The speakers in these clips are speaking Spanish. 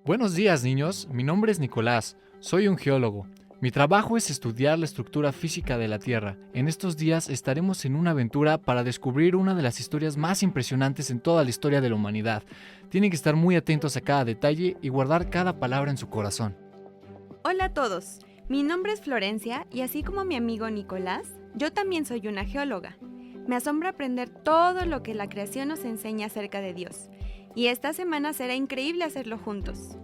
Buenos días, niños. Mi nombre es Nicolás. Soy un geólogo. Mi trabajo es estudiar la estructura física de la Tierra. En estos días estaremos en una aventura para descubrir una de las historias más impresionantes en toda la historia de la humanidad. Tienen que estar muy atentos a cada detalle y guardar cada palabra en su corazón. Hola a todos. Mi nombre es Florencia y así como mi amigo Nicolás, yo también soy una geóloga. Me asombra aprender todo lo que la creación nos enseña acerca de Dios. Y esta semana será increíble hacerlo juntos.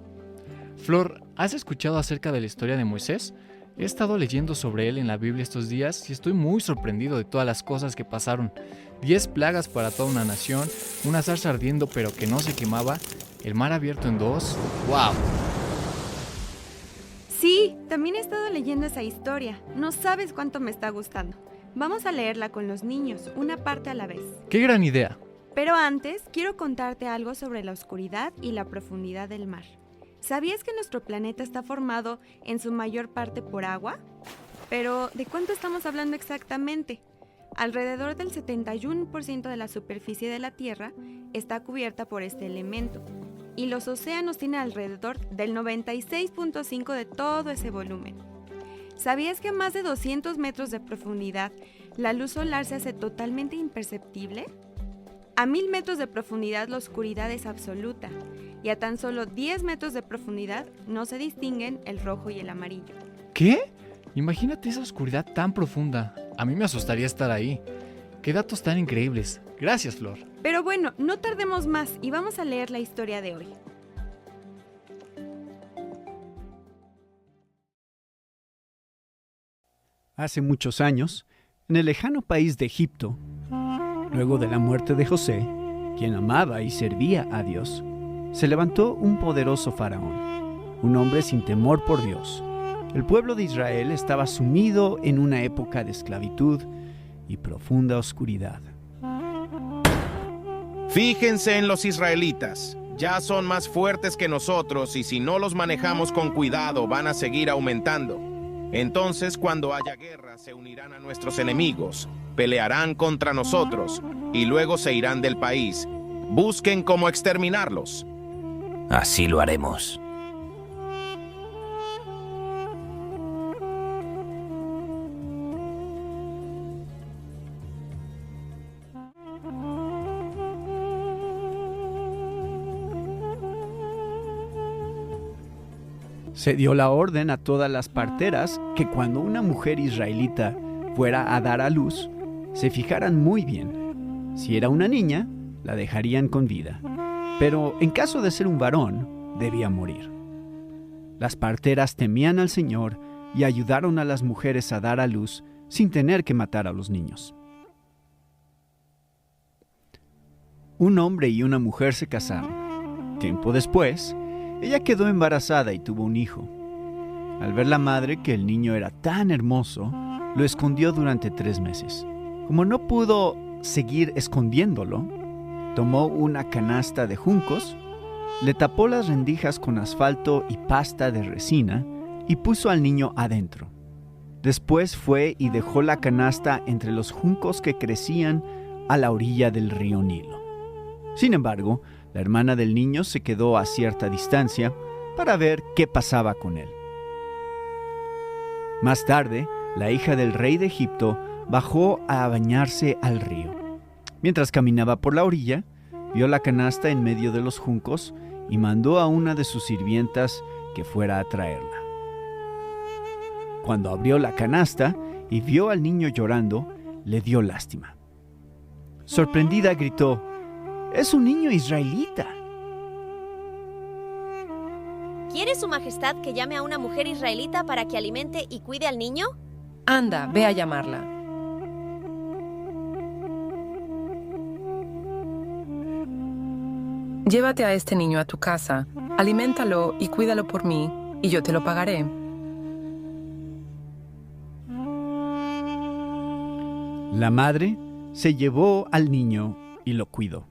Flor, ¿has escuchado acerca de la historia de Moisés? He estado leyendo sobre él en la Biblia estos días y estoy muy sorprendido de todas las cosas que pasaron. 10 plagas para toda una nación, una zarza ardiendo pero que no se quemaba, el mar abierto en dos. ¡Wow! Sí, también he estado leyendo esa historia. No sabes cuánto me está gustando. Vamos a leerla con los niños, una parte a la vez. ¡Qué gran idea! Pero antes, quiero contarte algo sobre la oscuridad y la profundidad del mar. ¿Sabías que nuestro planeta está formado en su mayor parte por agua? Pero, ¿de cuánto estamos hablando exactamente? Alrededor del 71% de la superficie de la Tierra está cubierta por este elemento, y los océanos tienen alrededor del 96.5% de todo ese volumen. ¿Sabías que a más de 200 metros de profundidad, la luz solar se hace totalmente imperceptible? A 1000 metros de profundidad la oscuridad es absoluta, y a tan solo 10 metros de profundidad no se distinguen el rojo y el amarillo. ¿Qué? Imagínate esa oscuridad tan profunda. A mí me asustaría estar ahí. ¡Qué datos tan increíbles! Gracias, Flor. Pero bueno, no tardemos más y vamos a leer la historia de hoy. Hace muchos años, en el lejano país de Egipto, luego de la muerte de José, quien amaba y servía a Dios, se levantó un poderoso faraón, un hombre sin temor por Dios. El pueblo de Israel estaba sumido en una época de esclavitud y profunda oscuridad. Fíjense en los israelitas. Ya son más fuertes que nosotros y si no los manejamos con cuidado van a seguir aumentando. Entonces, cuando haya guerra, se unirán a nuestros enemigos, pelearán contra nosotros y luego se irán del país. Busquen cómo exterminarlos. Así lo haremos. Se dio la orden a todas las parteras que cuando una mujer israelita fuera a dar a luz, se fijaran muy bien. Si era una niña, la dejarían con vida, pero en caso de ser un varón, debía morir. Las parteras temían al Señor y ayudaron a las mujeres a dar a luz sin tener que matar a los niños. Un hombre y una mujer se casaron. Tiempo después, ella quedó embarazada y tuvo un hijo. Al ver la madre que el niño era tan hermoso, lo escondió durante 3 meses. Como no pudo seguir escondiéndolo, tomó una canasta de juncos, le tapó las rendijas con asfalto y pasta de resina y puso al niño adentro. Después fue y dejó la canasta entre los juncos que crecían a la orilla del río Nilo. Sin embargo, la hermana del niño se quedó a cierta distancia para ver qué pasaba con él. Más tarde, la hija del rey de Egipto bajó a bañarse al río. Mientras caminaba por la orilla, vio la canasta en medio de los juncos y mandó a una de sus sirvientas que fuera a traerla. Cuando abrió la canasta y vio al niño llorando, le dio lástima. Sorprendida gritó: ¡Es un niño israelita! ¿Quiere su majestad que llame a una mujer israelita para que alimente y cuide al niño? Anda, ve a llamarla. Llévate a este niño a tu casa, aliméntalo y cuídalo por mí, y yo te lo pagaré. La madre se llevó al niño y lo cuidó.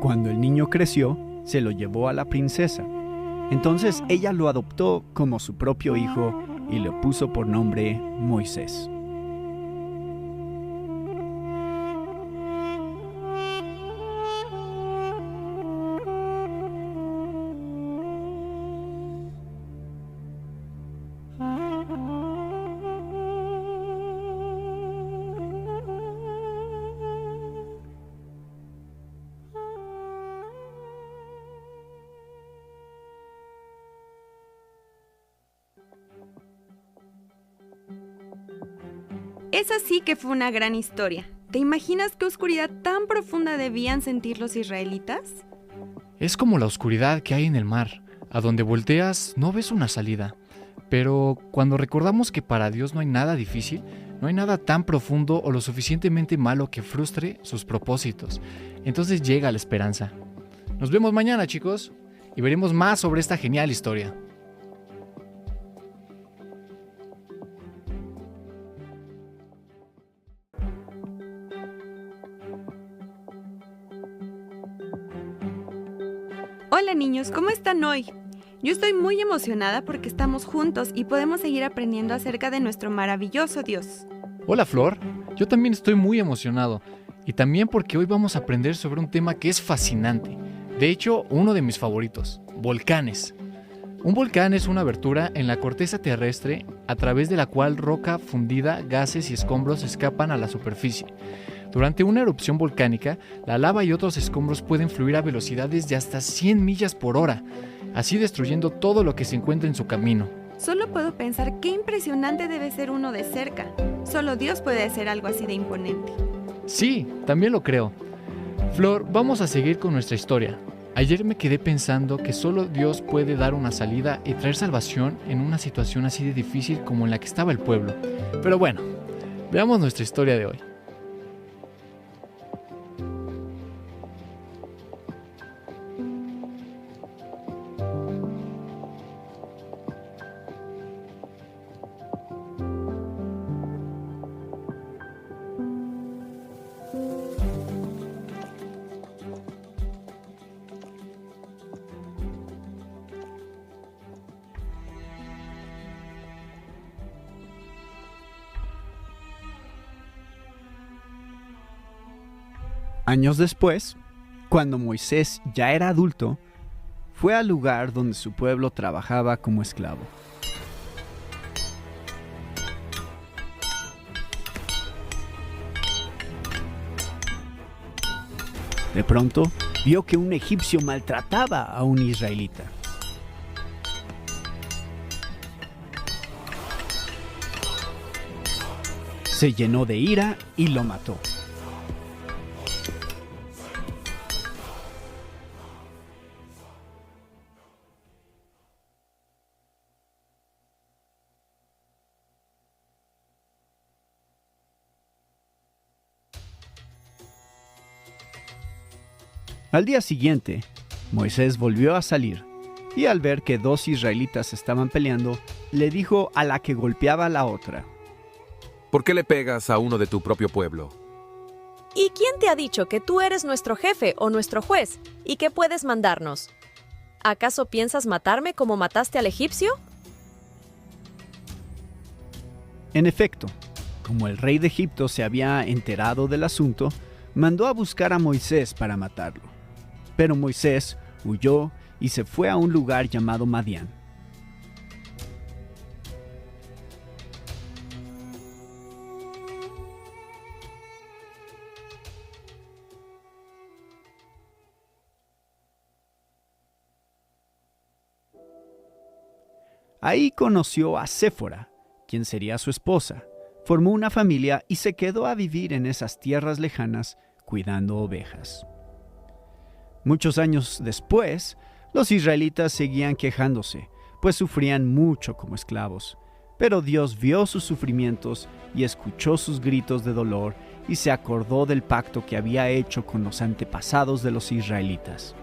Cuando el niño creció, se lo llevó a la princesa. Entonces ella lo adoptó como su propio hijo y le puso por nombre Moisés. Esa sí que fue una gran historia. ¿Te imaginas qué oscuridad tan profunda debían sentir los israelitas? Es como la oscuridad que hay en el mar. A donde volteas no ves una salida. Pero cuando recordamos que para Dios no hay nada difícil, no hay nada tan profundo o lo suficientemente malo que frustre sus propósitos, entonces llega la esperanza. Nos vemos mañana, chicos, y veremos más sobre esta genial historia. Hola niños, ¿cómo están hoy? Yo estoy muy emocionada porque estamos juntos y podemos seguir aprendiendo acerca de nuestro maravilloso Dios. Hola Flor, yo también estoy muy emocionado y también porque hoy vamos a aprender sobre un tema que es fascinante. De hecho, uno de mis favoritos, volcanes. Un volcán es una abertura en la corteza terrestre a través de la cual roca fundida, gases y escombros escapan a la superficie. Durante una erupción volcánica, la lava y otros escombros pueden fluir a velocidades de hasta 100 millas por hora, así destruyendo todo lo que se encuentra en su camino. Solo puedo pensar qué impresionante debe ser uno de cerca. Solo Dios puede hacer algo así de imponente. Sí, también lo creo. Flor, vamos a seguir con nuestra historia. Ayer me quedé pensando que solo Dios puede dar una salida y traer salvación en una situación así de difícil como en la que estaba el pueblo. Pero bueno, veamos nuestra historia de hoy. Años después, cuando Moisés ya era adulto, fue al lugar donde su pueblo trabajaba como esclavo. De pronto, vio que un egipcio maltrataba a un israelita. Se llenó de ira y lo mató. Al día siguiente, Moisés volvió a salir y al ver que dos israelitas estaban peleando, le dijo a la que golpeaba a la otra: ¿Por qué le pegas a uno de tu propio pueblo? ¿Y quién te ha dicho que tú eres nuestro jefe o nuestro juez y que puedes mandarnos? ¿Acaso piensas matarme como mataste al egipcio? En efecto, como el rey de Egipto se había enterado del asunto, mandó a buscar a Moisés para matarlo. Pero Moisés huyó y se fue a un lugar llamado Madián. Ahí conoció a Séfora, quien sería su esposa. Formó una familia y se quedó a vivir en esas tierras lejanas cuidando ovejas. Muchos años después, los israelitas seguían quejándose, pues sufrían mucho como esclavos. Pero Dios vio sus sufrimientos y escuchó sus gritos de dolor y se acordó del pacto que había hecho con los antepasados de los israelitas.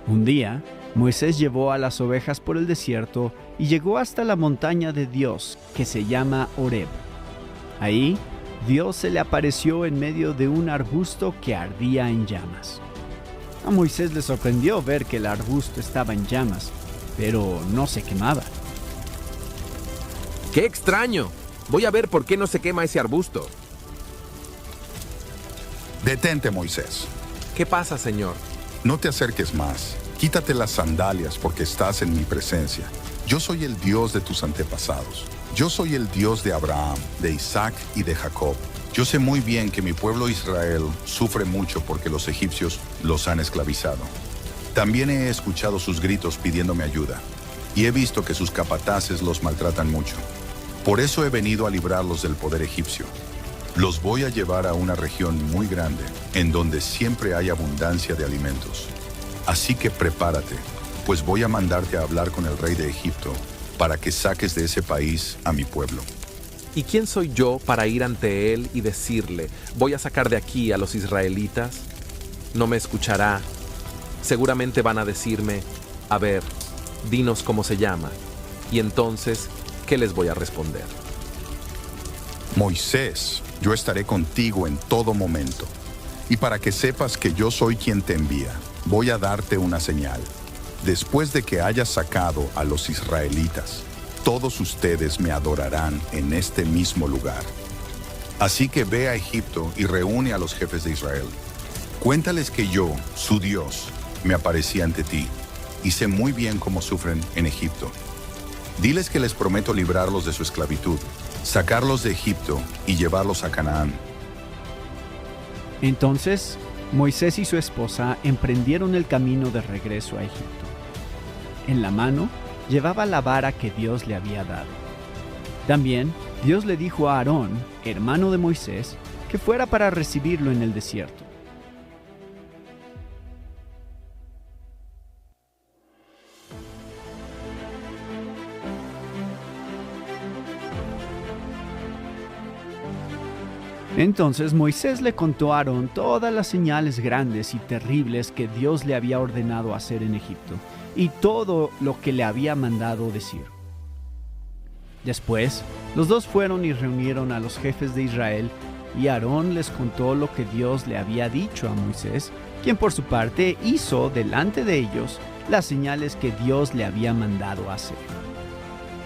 Un día, Moisés llevó a las ovejas por el desierto y llegó hasta la montaña de Dios, que se llama Horeb. Ahí, Dios se le apareció en medio de un arbusto que ardía en llamas. A Moisés le sorprendió ver que el arbusto estaba en llamas, pero no se quemaba. ¡Qué extraño! Voy a ver por qué no se quema ese arbusto. Detente, Moisés. ¿Qué pasa, Señor? No te acerques más. Quítate las sandalias porque estás en mi presencia. Yo soy el Dios de tus antepasados. Yo soy el Dios de Abraham, de Isaac y de Jacob. Yo sé muy bien que mi pueblo Israel sufre mucho porque los egipcios los han esclavizado. También he escuchado sus gritos pidiéndome ayuda. y he visto que sus capataces los maltratan mucho. Por eso he venido a librarlos del poder egipcio. Los voy a llevar a una región muy grande, en donde siempre hay abundancia de alimentos. Así que prepárate, pues voy a mandarte a hablar con el rey de Egipto, para que saques de ese país a mi pueblo. ¿Y quién soy yo para ir ante él y decirle, voy a sacar de aquí a los israelitas? No me escuchará. Seguramente van a decirme, a ver, dinos cómo se llama. Y entonces, ¿qué les voy a responder? Moisés, yo estaré contigo en todo momento. Y para que sepas que yo soy quien te envía, voy a darte una señal. Después de que hayas sacado a los israelitas, todos ustedes me adorarán en este mismo lugar. Así que ve a Egipto y reúne a los jefes de Israel. Cuéntales que yo, su Dios, me aparecí ante ti, y sé muy bien cómo sufren en Egipto. Diles que les prometo librarlos de su esclavitud, sacarlos de Egipto y llevarlos a Canaán. Entonces, Moisés y su esposa emprendieron el camino de regreso a Egipto. En la mano llevaba la vara que Dios le había dado. También Dios le dijo a Aarón, hermano de Moisés, que fuera para recibirlo en el desierto. Entonces Moisés le contó a Aarón todas las señales grandes y terribles que Dios le había ordenado hacer en Egipto, y todo lo que le había mandado decir. Después, los dos fueron y reunieron a los jefes de Israel, y Aarón les contó lo que Dios le había dicho a Moisés, quien por su parte hizo delante de ellos las señales que Dios le había mandado hacer.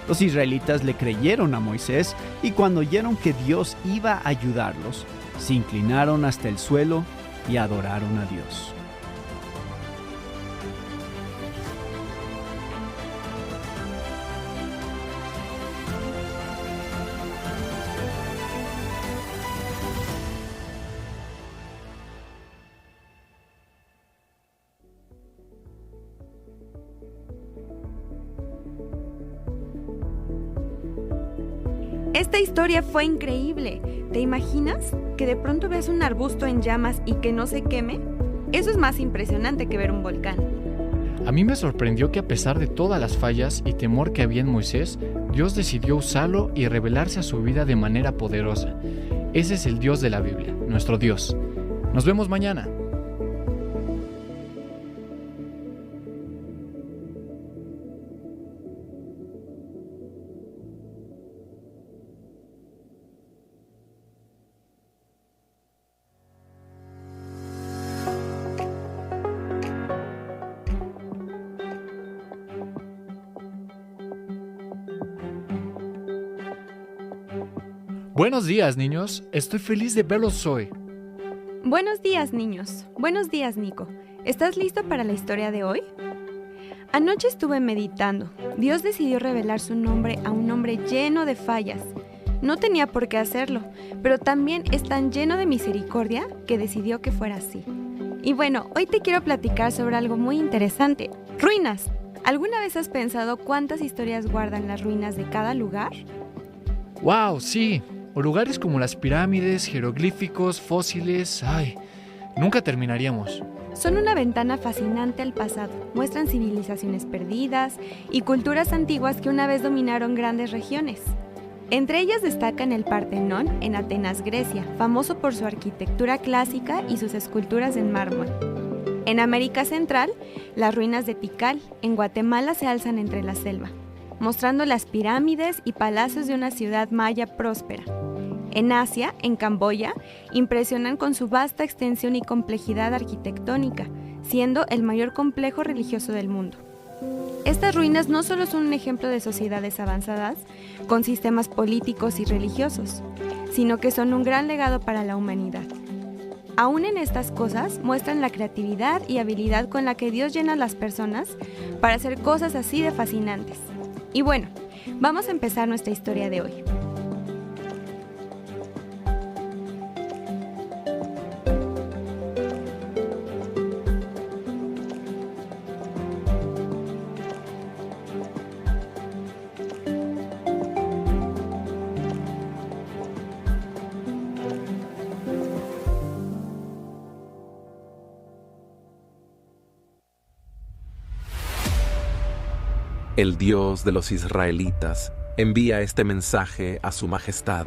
Los israelitas le creyeron a Moisés, y cuando oyeron que Dios iba a ayudarlos, se inclinaron hasta el suelo y adoraron a Dios. Esta historia fue increíble. ¿Te imaginas que de pronto veas un arbusto en llamas y que no se queme? Eso es más impresionante que ver un volcán. A mí me sorprendió que a pesar de todas las fallas y temor que había en Moisés, Dios decidió usarlo y revelarse a su vida de manera poderosa. Ese es el Dios de la Biblia, nuestro Dios. Nos vemos mañana. Buenos días, niños. Estoy feliz de verlos hoy. Buenos días, niños. Buenos días, Nico. ¿Estás listo para la historia de hoy? Anoche estuve meditando. Dios decidió revelar su nombre a un hombre lleno de fallas. No tenía por qué hacerlo, pero también es tan lleno de misericordia que decidió que fuera así. Y bueno, hoy te quiero platicar sobre algo muy interesante. Ruinas. ¿Alguna vez has pensado cuántas historias guardan las ruinas de cada lugar? ¡Wow! Sí. O lugares como las pirámides, jeroglíficos, fósiles. ¡Ay! Nunca terminaríamos. Son una ventana fascinante al pasado. Muestran civilizaciones perdidas y culturas antiguas que una vez dominaron grandes regiones. Entre ellas destacan el Partenón en Atenas, Grecia, famoso por su arquitectura clásica y sus esculturas en mármol. En América Central, las ruinas de Tikal, en Guatemala, se alzan entre la selva, mostrando las pirámides y palacios de una ciudad maya próspera. En Asia, en Camboya, impresionan con su vasta extensión y complejidad arquitectónica, siendo el mayor complejo religioso del mundo. Estas ruinas no solo son un ejemplo de sociedades avanzadas, con sistemas políticos y religiosos, sino que son un gran legado para la humanidad. Aún en estas cosas muestran la creatividad y habilidad con la que Dios llena a las personas para hacer cosas así de fascinantes. Y bueno, vamos a empezar nuestra historia de hoy. el Dios de los israelitas, envía este mensaje a su majestad.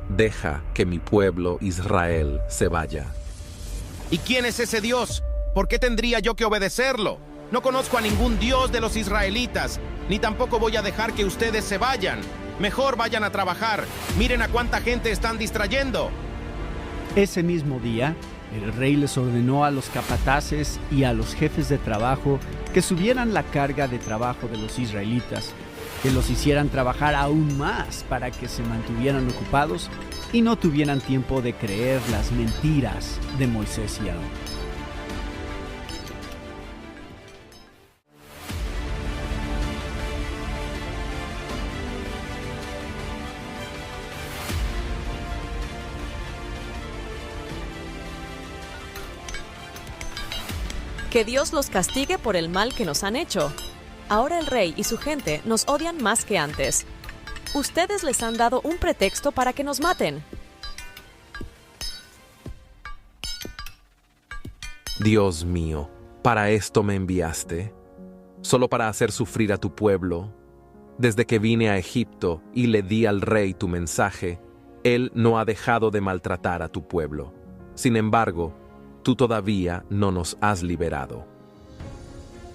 Deja que mi pueblo Israel se vaya. ¿Y quién es ese Dios? ¿Por qué tendría yo que obedecerlo? No conozco a ningún Dios de los israelitas, ni tampoco voy a dejar que ustedes se vayan. Mejor vayan a trabajar. Miren a cuánta gente están distrayendo. Ese mismo día, el rey les ordenó a los capataces y a los jefes de trabajo que subieran la carga de trabajo de los israelitas, que los hicieran trabajar aún más para que se mantuvieran ocupados y no tuvieran tiempo de creer las mentiras de Moisés y Aarón. Que Dios los castigue por el mal que nos han hecho. Ahora el rey y su gente nos odian más que antes. Ustedes les han dado un pretexto para que nos maten. Dios mío, ¿para esto me enviaste? ¿Solo para hacer sufrir a tu pueblo? Desde que vine a Egipto y le di al rey tu mensaje, él no ha dejado de maltratar a tu pueblo. Sin embargo, tú todavía no nos has liberado.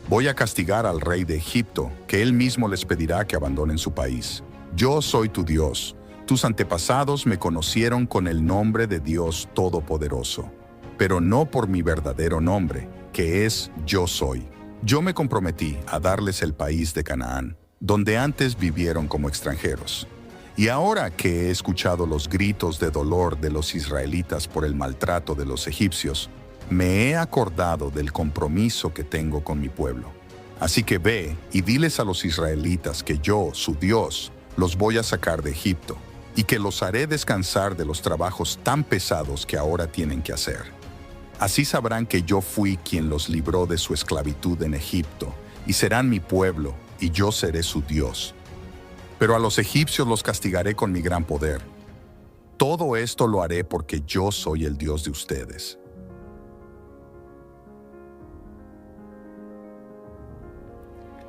Voy a castigar al rey de Egipto, que él mismo les pedirá que abandonen su país. Yo soy tu Dios. Tus antepasados me conocieron con el nombre de Dios Todopoderoso, pero no por mi verdadero nombre, que es Yo Soy. Yo me comprometí a darles el país de Canaán, donde antes vivieron como extranjeros. Y ahora que he escuchado los gritos de dolor de los israelitas por el maltrato de los egipcios, me he acordado del compromiso que tengo con mi pueblo. Así que ve y diles a los israelitas que yo, su Dios, los voy a sacar de Egipto y que los haré descansar de los trabajos tan pesados que ahora tienen que hacer. Así sabrán que yo fui quien los libró de su esclavitud en Egipto y serán mi pueblo y yo seré su Dios. Pero a los egipcios los castigaré con mi gran poder. Todo esto lo haré porque yo soy el Dios de ustedes.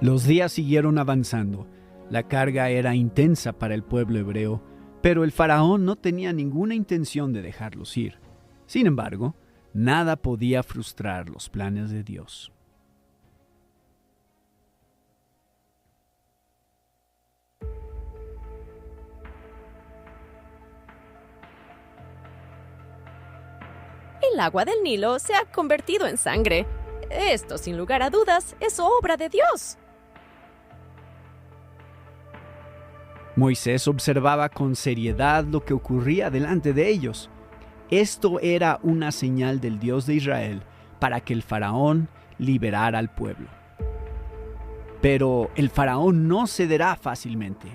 Los días siguieron avanzando. La carga era intensa para el pueblo hebreo, pero el faraón no tenía ninguna intención de dejarlos ir. Sin embargo, nada podía frustrar los planes de Dios. El agua del Nilo se ha convertido en sangre. Esto, sin lugar a dudas, es obra de Dios. Moisés observaba con seriedad lo que ocurría delante de ellos. Esto era una señal del Dios de Israel para que el faraón liberara al pueblo. Pero el faraón no cederá fácilmente.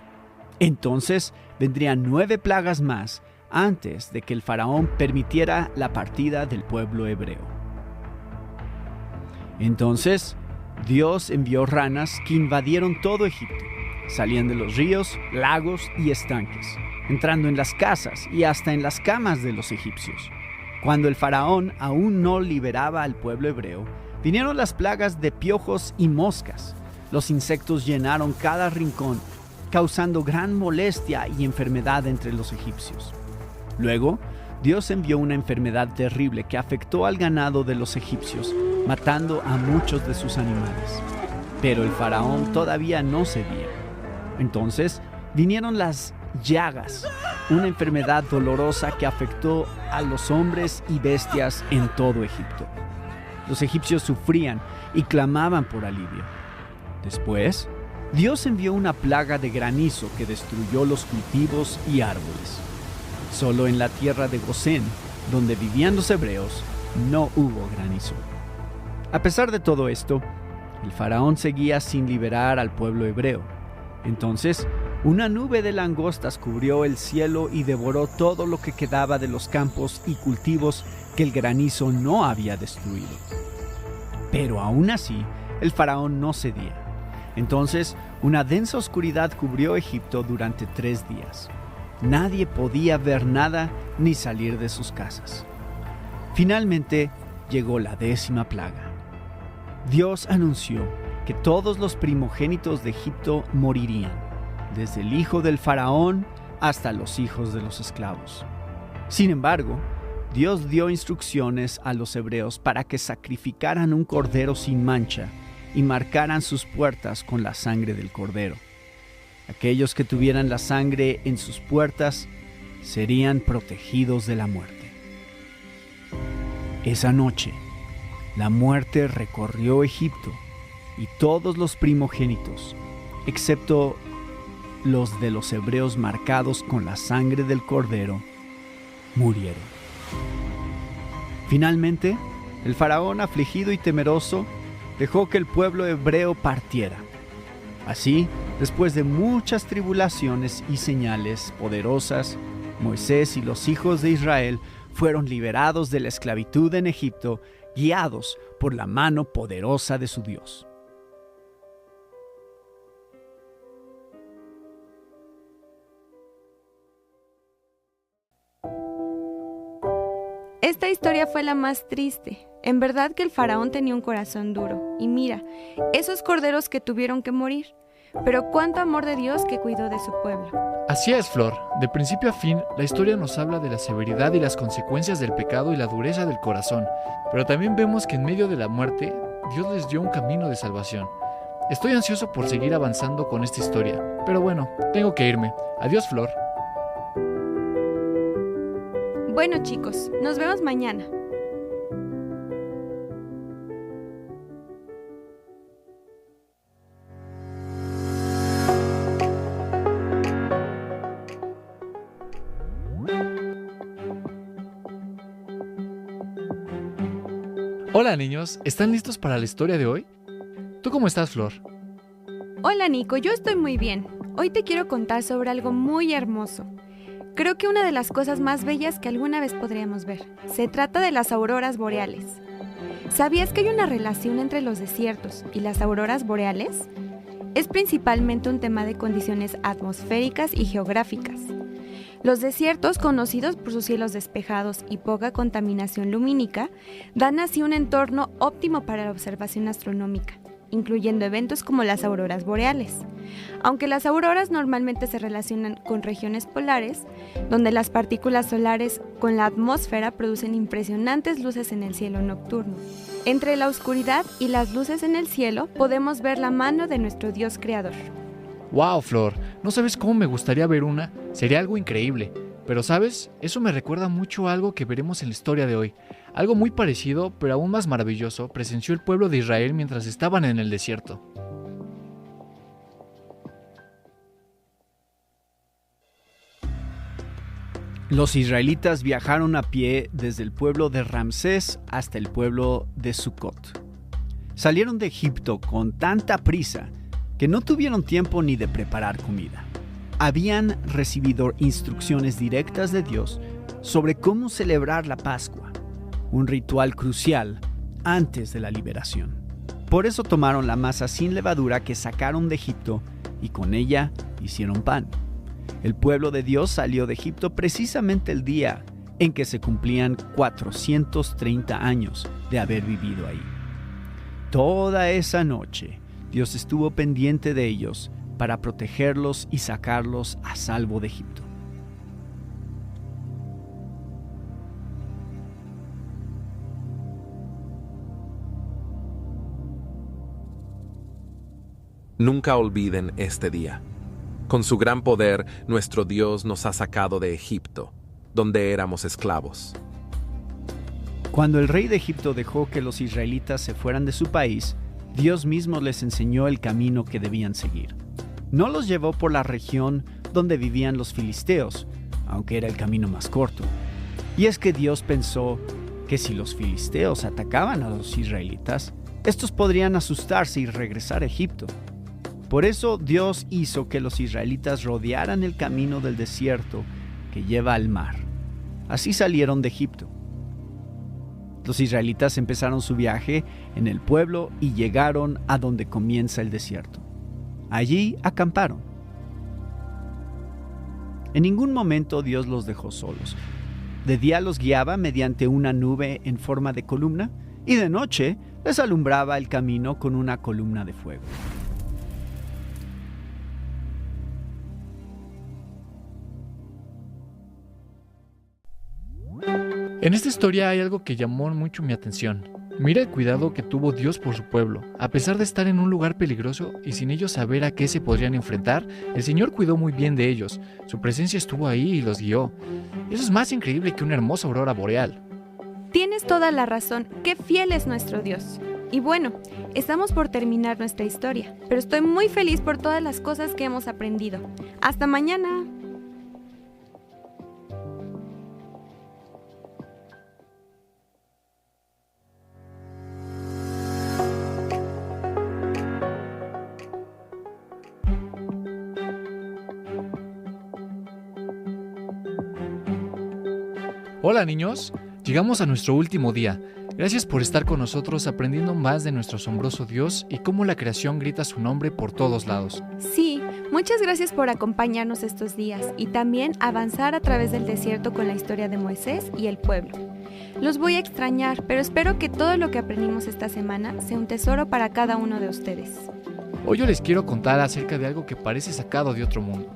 Entonces vendrían 9 plagas más antes de que el faraón permitiera la partida del pueblo hebreo. Entonces, Dios envió ranas que invadieron todo Egipto. Salían de los ríos, lagos y estanques, entrando en las casas y hasta en las camas de los egipcios. Cuando el faraón aún no liberaba al pueblo hebreo, vinieron las plagas de piojos y moscas. Los insectos llenaron cada rincón, causando gran molestia y enfermedad entre los egipcios. Luego, Dios envió una enfermedad terrible que afectó al ganado de los egipcios, matando a muchos de sus animales. Pero el faraón todavía no cedía. Entonces vinieron las llagas, una enfermedad dolorosa que afectó a los hombres y bestias en todo Egipto. Los egipcios sufrían y clamaban por alivio. Después, Dios envió una plaga de granizo que destruyó los cultivos y árboles. Solo en la tierra de Gosén, donde vivían los hebreos, no hubo granizo. A pesar de todo esto, el faraón seguía sin liberar al pueblo hebreo. Entonces, una nube de langostas cubrió el cielo y devoró todo lo que quedaba de los campos y cultivos que el granizo no había destruido. Pero aún así, el faraón no cedía. Entonces, una densa oscuridad cubrió Egipto durante 3 días. Nadie podía ver nada ni salir de sus casas. Finalmente, llegó la 10ª plaga. Dios anunció que todos los primogénitos de Egipto morirían, desde el hijo del faraón hasta los hijos de los esclavos. Sin embargo, Dios dio instrucciones a los hebreos para que sacrificaran un cordero sin mancha y marcaran sus puertas con la sangre del cordero. Aquellos que tuvieran la sangre en sus puertas serían protegidos de la muerte. Esa noche, la muerte recorrió Egipto y todos los primogénitos, excepto los de los hebreos marcados con la sangre del cordero, murieron. Finalmente, el faraón, afligido y temeroso, dejó que el pueblo hebreo partiera. Así, después de muchas tribulaciones y señales poderosas, Moisés y los hijos de Israel fueron liberados de la esclavitud en Egipto, guiados por la mano poderosa de su Dios. Esta historia fue la más triste. En verdad que el faraón tenía un corazón duro. Y mira, esos corderos que tuvieron que morir. Pero cuánto amor de Dios que cuidó de su pueblo. Así es, Flor. De principio a fin, la historia nos habla de la severidad y las consecuencias del pecado y la dureza del corazón. Pero también vemos que en medio de la muerte, Dios les dio un camino de salvación. Estoy ansioso por seguir avanzando con esta historia. Pero bueno, tengo que irme. Adiós, Flor. Bueno, chicos, nos vemos mañana. Hola, niños. ¿Están listos para la historia de hoy? ¿Tú cómo estás, Flor? Hola, Nico. Yo estoy muy bien. Hoy te quiero contar sobre algo muy hermoso. Creo que una de las cosas más bellas que alguna vez podríamos ver. Se trata de las auroras boreales. ¿Sabías que hay una relación entre los desiertos y las auroras boreales? Es principalmente un tema de condiciones atmosféricas y geográficas. Los desiertos, conocidos por sus cielos despejados y poca contaminación lumínica, dan así un entorno óptimo para la observación astronómica, incluyendo eventos como las auroras boreales. Aunque las auroras normalmente se relacionan con regiones polares, donde las partículas solares con la atmósfera producen impresionantes luces en el cielo nocturno. Entre la oscuridad y las luces en el cielo podemos ver la mano de nuestro Dios creador. ¡Wow, Flor! ¿No sabes cómo me gustaría ver una? Sería algo increíble. Pero, ¿sabes? Eso me recuerda mucho a algo que veremos en la historia de hoy. Algo muy parecido, pero aún más maravilloso, presenció el pueblo de Israel mientras estaban en el desierto. Los israelitas viajaron a pie desde el pueblo de Ramsés hasta el pueblo de Sucot. Salieron de Egipto con tanta prisa que no tuvieron tiempo ni de preparar comida. Habían recibido instrucciones directas de Dios sobre cómo celebrar la Pascua, un ritual crucial antes de la liberación. Por eso tomaron la masa sin levadura que sacaron de Egipto y con ella hicieron pan. El pueblo de Dios salió de Egipto precisamente el día en que se cumplían 430 años de haber vivido ahí. Toda esa noche, Dios estuvo pendiente de ellos para protegerlos y sacarlos a salvo de Egipto. Nunca olviden este día. Con su gran poder, nuestro Dios nos ha sacado de Egipto, donde éramos esclavos. Cuando el rey de Egipto dejó que los israelitas se fueran de su país, Dios mismo les enseñó el camino que debían seguir. No los llevó por la región donde vivían los filisteos, aunque era el camino más corto. Y es que Dios pensó que si los filisteos atacaban a los israelitas, estos podrían asustarse y regresar a Egipto. Por eso Dios hizo que los israelitas rodearan el camino del desierto que lleva al mar. Así salieron de Egipto. Los israelitas empezaron su viaje en el pueblo y llegaron a donde comienza el desierto. Allí acamparon. En ningún momento Dios los dejó solos. De día los guiaba mediante una nube en forma de columna y de noche les alumbraba el camino con una columna de fuego. En esta historia hay algo que llamó mucho mi atención. Mira el cuidado que tuvo Dios por su pueblo. A pesar de estar en un lugar peligroso y sin ellos saber a qué se podrían enfrentar, el Señor cuidó muy bien de ellos. Su presencia estuvo ahí y los guió. Eso es más increíble que una hermosa aurora boreal. Tienes toda la razón, qué fiel es nuestro Dios. Y bueno, estamos por terminar nuestra historia, pero estoy muy feliz por todas las cosas que hemos aprendido. ¡Hasta mañana! Hola niños, llegamos a nuestro último día. Gracias por estar con nosotros aprendiendo más de nuestro asombroso Dios y cómo la creación grita su nombre por todos lados. Sí, muchas gracias por acompañarnos estos días y también avanzar a través del desierto con la historia de Moisés y el pueblo. Los voy a extrañar, pero espero que todo lo que aprendimos esta semana sea un tesoro para cada uno de ustedes. Hoy yo les quiero contar acerca de algo que parece sacado de otro mundo.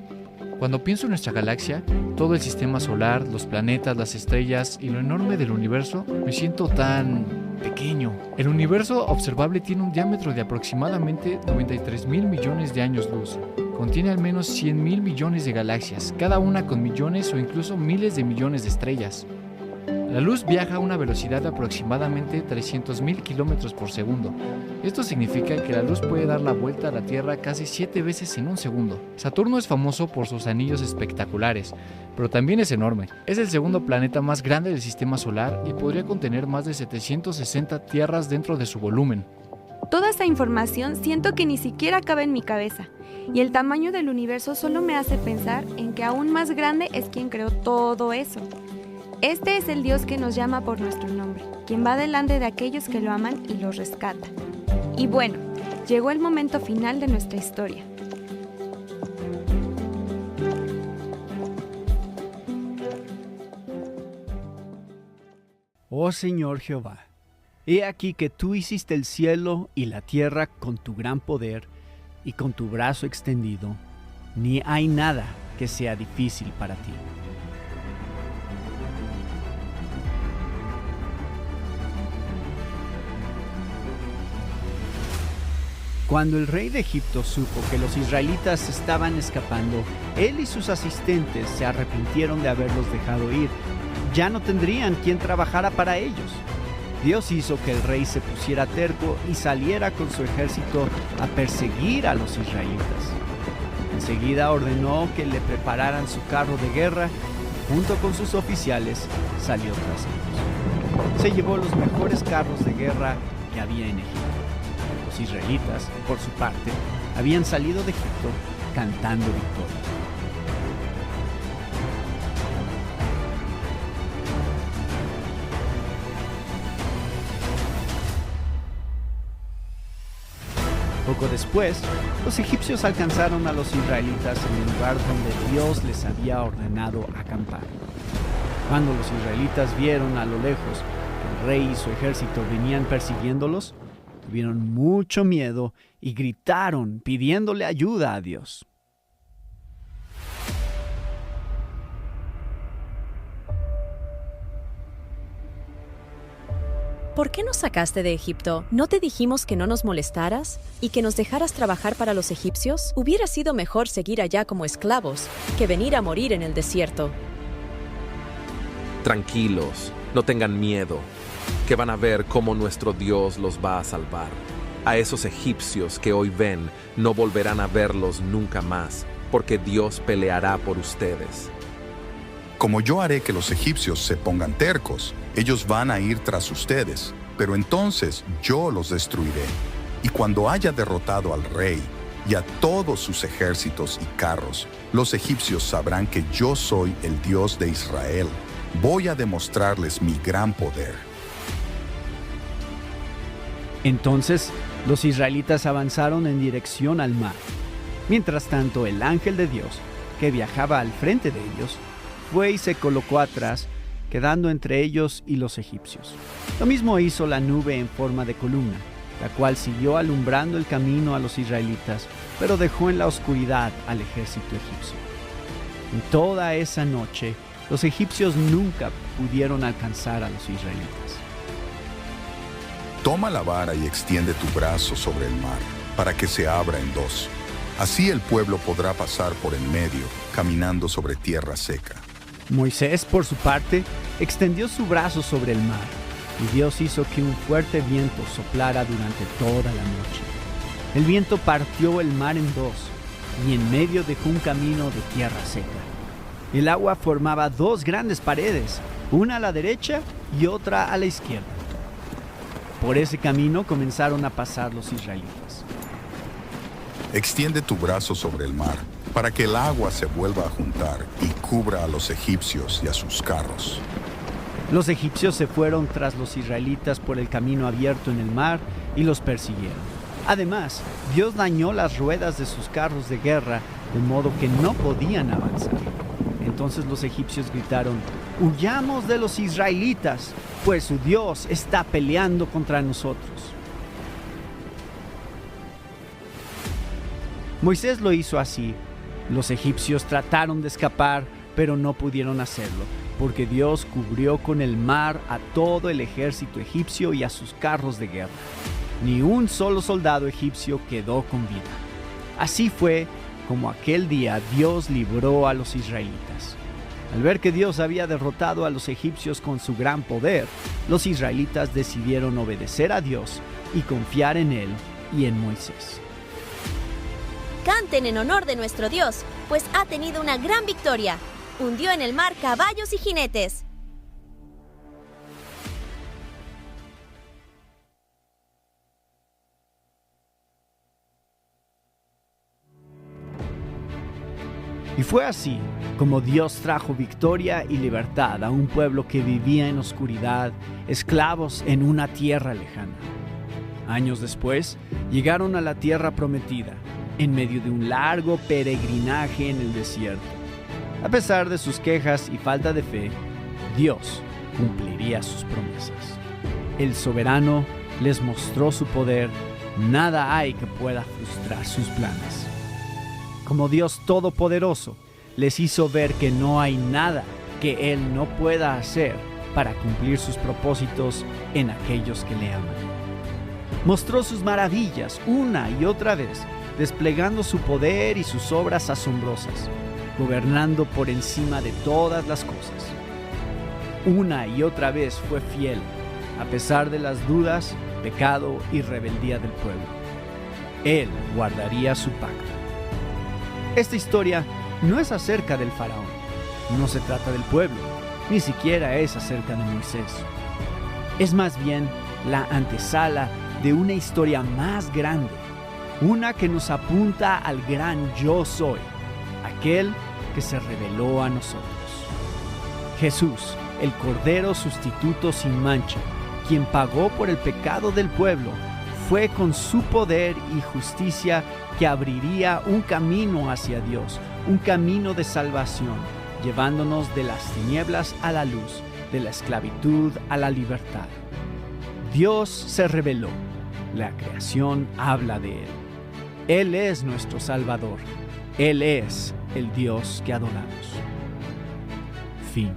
Cuando pienso en nuestra galaxia, todo el sistema solar, los planetas, las estrellas y lo enorme del universo, me siento tan pequeño. El universo observable tiene un diámetro de aproximadamente 93,000 millones de años luz. Contiene al menos 100,000 millones de galaxias, cada una con millones o incluso miles de millones de estrellas. La luz viaja a una velocidad de aproximadamente 300,000 kilómetros por segundo. Esto significa que la luz puede dar la vuelta a la Tierra casi 7 veces en un segundo. Saturno es famoso por sus anillos espectaculares, pero también es enorme. Es el segundo planeta más grande del sistema solar y podría contener más de 760 tierras dentro de su volumen. Toda esa información siento que ni siquiera cabe en mi cabeza, y el tamaño del universo solo me hace pensar en que aún más grande es quien creó todo eso. Este es el Dios que nos llama por nuestro nombre, quien va delante de aquellos que lo aman y los rescata. Y bueno, llegó el momento final de nuestra historia. Oh Señor Jehová, he aquí que tú hiciste el cielo y la tierra con tu gran poder y con tu brazo extendido, ni hay nada que sea difícil para ti. Cuando el rey de Egipto supo que los israelitas estaban escapando, él y sus asistentes se arrepintieron de haberlos dejado ir. Ya no tendrían quien trabajara para ellos. Dios hizo que el rey se pusiera terco y saliera con su ejército a perseguir a los israelitas. Enseguida ordenó que le prepararan su carro de guerra y junto con sus oficiales salió tras ellos. Se llevó los mejores carros de guerra que había en Egipto. Los israelitas, por su parte, habían salido de Egipto cantando victoria. Poco después, los egipcios alcanzaron a los israelitas en el lugar donde Dios les había ordenado acampar. Cuando los israelitas vieron a lo lejos que el rey y su ejército venían persiguiéndolos, tuvieron mucho miedo y gritaron pidiéndole ayuda a Dios. ¿Por qué nos sacaste de Egipto? ¿No te dijimos que no nos molestaras y que nos dejaras trabajar para los egipcios? Hubiera sido mejor seguir allá como esclavos que venir a morir en el desierto. Tranquilos, no tengan miedo, que van a ver cómo nuestro Dios los va a salvar. A esos egipcios que hoy ven, no volverán a verlos nunca más, porque Dios peleará por ustedes. Como yo haré que los egipcios se pongan tercos, ellos van a ir tras ustedes, pero entonces yo los destruiré. Y cuando haya derrotado al rey y a todos sus ejércitos y carros, los egipcios sabrán que yo soy el Dios de Israel. Voy a demostrarles mi gran poder. Entonces, los israelitas avanzaron en dirección al mar. Mientras tanto, el ángel de Dios, que viajaba al frente de ellos, fue y se colocó atrás, quedando entre ellos y los egipcios. Lo mismo hizo la nube en forma de columna, la cual siguió alumbrando el camino a los israelitas, pero dejó en la oscuridad al ejército egipcio. En toda esa noche, los egipcios nunca pudieron alcanzar a los israelitas. Toma la vara y extiende tu brazo sobre el mar, para que se abra en dos. Así el pueblo podrá pasar por en medio, caminando sobre tierra seca. Moisés, por su parte, extendió su brazo sobre el mar, y Dios hizo que un fuerte viento soplara durante toda la noche. El viento partió el mar en dos, y en medio dejó un camino de tierra seca. El agua formaba dos grandes paredes, una a la derecha y otra a la izquierda. Por ese camino comenzaron a pasar los israelitas. Extiende tu brazo sobre el mar, para que el agua se vuelva a juntar y cubra a los egipcios y a sus carros. Los egipcios se fueron tras los israelitas por el camino abierto en el mar y los persiguieron. Además, Dios dañó las ruedas de sus carros de guerra, de modo que no podían avanzar. Entonces los egipcios gritaron: «¡Huyamos de los israelitas, pues su Dios está peleando contra nosotros!». Moisés lo hizo así. Los egipcios trataron de escapar, pero no pudieron hacerlo, porque Dios cubrió con el mar a todo el ejército egipcio y a sus carros de guerra. Ni un solo soldado egipcio quedó con vida. Así fue como aquel día Dios libró a los israelitas. Al ver que Dios había derrotado a los egipcios con su gran poder, los israelitas decidieron obedecer a Dios y confiar en Él y en Moisés. Canten en honor de nuestro Dios, pues ha tenido una gran victoria. Hundió en el mar caballos y jinetes. Y fue así como Dios trajo victoria y libertad a un pueblo que vivía en oscuridad, esclavos en una tierra lejana. Años después, llegaron a la tierra prometida, en medio de un largo peregrinaje en el desierto. A pesar de sus quejas y falta de fe, Dios cumpliría sus promesas. El soberano les mostró su poder. Nada hay que pueda frustrar sus planes. Como Dios todopoderoso, les hizo ver que no hay nada que Él no pueda hacer para cumplir sus propósitos en aquellos que le aman. Mostró sus maravillas una y otra vez, desplegando su poder y sus obras asombrosas, gobernando por encima de todas las cosas. Una y otra vez fue fiel, a pesar de las dudas, pecado y rebeldía del pueblo. Él guardaría su pacto. Esta historia no es acerca del faraón, no se trata del pueblo, ni siquiera es acerca de Moisés. Es más bien la antesala de una historia más grande, una que nos apunta al gran yo soy, aquel que se reveló a nosotros. Jesús, el Cordero sustituto sin mancha, quien pagó por el pecado del pueblo, fue con su poder y justicia que abriría un camino hacia Dios, un camino de salvación, llevándonos de las tinieblas a la luz, de la esclavitud a la libertad. Dios se reveló, la creación habla de Él. Él es nuestro Salvador. Él es el Dios que adoramos. Fin.